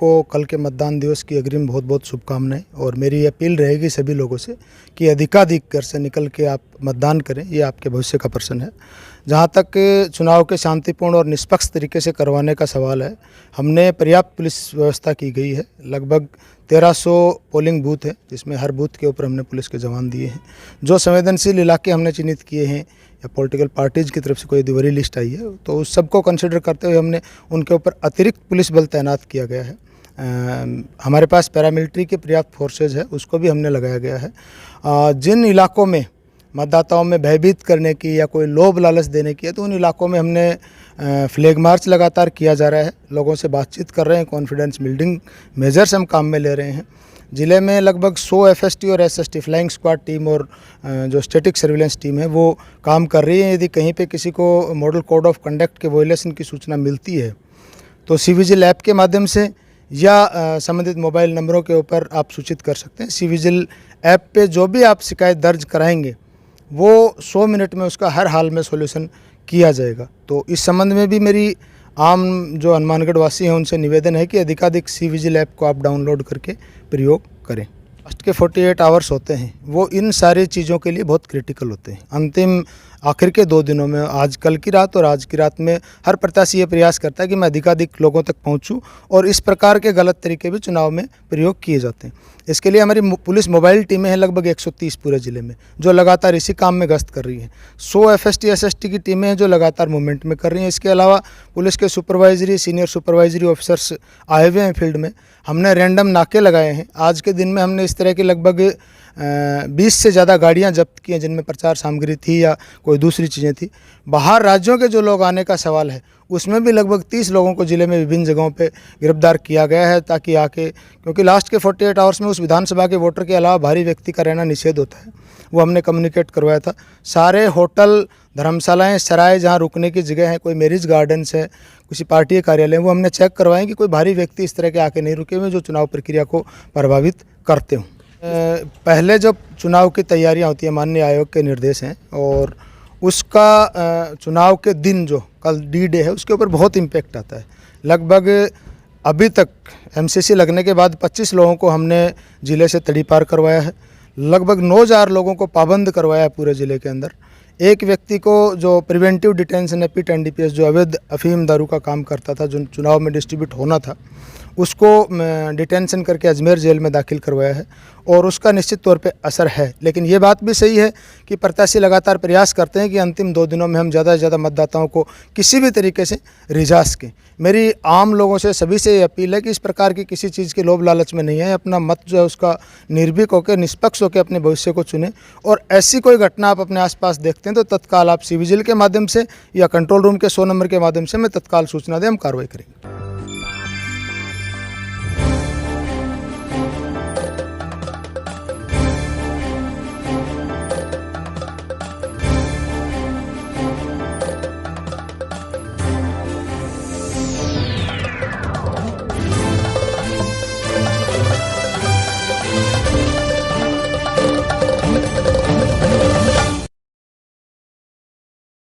सबको कल के मतदान दिवस की अग्रिम बहुत बहुत शुभकामनाएं। और मेरी अपील रहेगी सभी लोगों से कि अधिकाधिक घर से निकल के आप मतदान करें, ये आपके भविष्य का प्रश्न है। जहाँ तक चुनाव के शांतिपूर्ण और निष्पक्ष तरीके से करवाने का सवाल है, हमने पर्याप्त पुलिस व्यवस्था की गई है। लगभग 1300 पोलिंग बूथ है, जिसमें हर बूथ के ऊपर हमने पुलिस के जवान दिए हैं। जो संवेदनशील इलाके हमने चिन्हित किए हैं या पॉलिटिकल पार्टीज़ की तरफ से कोई यदि बड़ी लिस्ट आई है, तो उस सबको कंसिडर करते हुए हमने उनके ऊपर अतिरिक्त पुलिस बल तैनात किया गया है। हमारे पास पैरामिलिट्री के पर्याप्त फोर्सेज है, उसको भी हमने लगाया गया है। जिन इलाकों में मतदाताओं में भयभीत करने की या कोई लोभ लालच देने की है, तो उन इलाकों में हमने फ्लैग मार्च लगातार किया जा रहा है, लोगों से बातचीत कर रहे हैं, कॉन्फिडेंस बिल्डिंग मेजर्स हम काम में ले रहे हैं। ज़िले में लगभग 100 एफएसटी और एसएसटी फ्लाइंग स्क्वाड टीम और जो स्टैटिक सर्विलेंस टीम है वो काम कर रही है। यदि कहीं पे किसी को मॉडल कोड ऑफ कंडक्ट के वायलेशन की सूचना मिलती है, तो सीविजिल ऐप के माध्यम से या संबंधित मोबाइल नंबरों के ऊपर आप सूचित कर सकते हैं। सीविजिल ऐप पे जो भी आप शिकायत दर्ज कराएंगे, वो 100 मिनट में उसका हर हाल में सॉल्यूशन किया जाएगा। तो इस संबंध में भी मेरी आम जो हनुमानगढ़ वासी हैं उनसे निवेदन है कि अधिकाधिक सीविजिल ऐप को आप डाउनलोड करके प्रयोग करें। लास्ट के 48 आवर्स होते हैं, वो इन सारी चीज़ों के लिए बहुत क्रिटिकल होते हैं। अंतिम आखिर के 2 दिनों में, आज कल की रात और आज की रात में, हर प्रत्याशी ये प्रयास करता है कि मैं अधिकाधिक लोगों तक पहुंचूं, और इस प्रकार के गलत तरीके भी चुनाव में प्रयोग किए जाते हैं। इसके लिए हमारी पुलिस मोबाइल टीमें हैं लगभग 130 पूरे ज़िले में, जो लगातार इसी काम में गश्त कर रही हैं। 100 एफएसटी एसएसटी की टीमें हैं जो लगातार मूवमेंट में कर रही हैं। इसके अलावा पुलिस के सुपरवाइजरी, सीनियर सुपरवाइजरी ऑफिसर्स आए हुए हैं फील्ड में। हमने रैंडम नाके लगाए हैं। आज के दिन में हमने इस तरह की लगभग 20 से ज़्यादा गाड़ियां जब्त की हैं, जिनमें प्रचार सामग्री थी या कोई दूसरी चीज़ें थी। बाहर राज्यों के जो लोग आने का सवाल है, उसमें भी लगभग 30 लोगों को ज़िले में विभिन्न जगहों पे गिरफ्तार किया गया है, ताकि आके, क्योंकि लास्ट के 48 आवर्स में उस विधानसभा के वोटर के अलावा बाहरी व्यक्ति का रहना निषेध होता है, वो हमने कम्युनिकेट करवाया था। सारे होटल, धर्मशालाएँ, सराय जहाँ रुकने की जगह है, कोई मैरिज गार्डन्स है, किसी पार्टी के कार्यालय, वो हमने चेक करवाएं कि कोई बाहरी व्यक्ति इस तरह के आके नहीं रुके हुए जो चुनाव प्रक्रिया को प्रभावित करते हों। पहले जब चुनाव की तैयारियां होती है, माननीय आयोग के निर्देश हैं, और उसका चुनाव के दिन जो कल डी डे है, उसके ऊपर बहुत इम्पैक्ट आता है। लगभग अभी तक एमसीसी लगने के बाद 25 लोगों को हमने ज़िले से तड़ीपार करवाया है। लगभग 9000 लोगों को पाबंद करवाया है पूरे ज़िले के अंदर। एक व्यक्ति को जो प्रिवेंटिव डिटेंशन एपिट एनडीपीएस, जो अवैध अफीम दारू का काम करता था, जो चुनाव में डिस्ट्रीब्यूट होना था, उसको डिटेंशन करके अजमेर जेल में दाखिल करवाया है, और उसका निश्चित तौर पे असर है। लेकिन ये बात भी सही है कि प्रत्याशी लगातार प्रयास करते हैं कि अंतिम 2 दिनों में हम ज़्यादा से ज़्यादा मतदाताओं को किसी भी तरीके से रिझा सकें। मेरी आम लोगों से, सभी से ये अपील है कि इस प्रकार की किसी चीज़ के लोभ लालच में नहीं है। अपना मत जो है उसका निर्भीक होकर, निष्पक्ष होकर अपने भविष्य को चुनें, और ऐसी कोई घटना आप अपने आसपास देखते हैं तो तत्काल आप सीविजिल के माध्यम से या कंट्रोल रूम के 100 नंबर के माध्यम से हमें तत्काल सूचना दें, हम कार्रवाई करेंगे।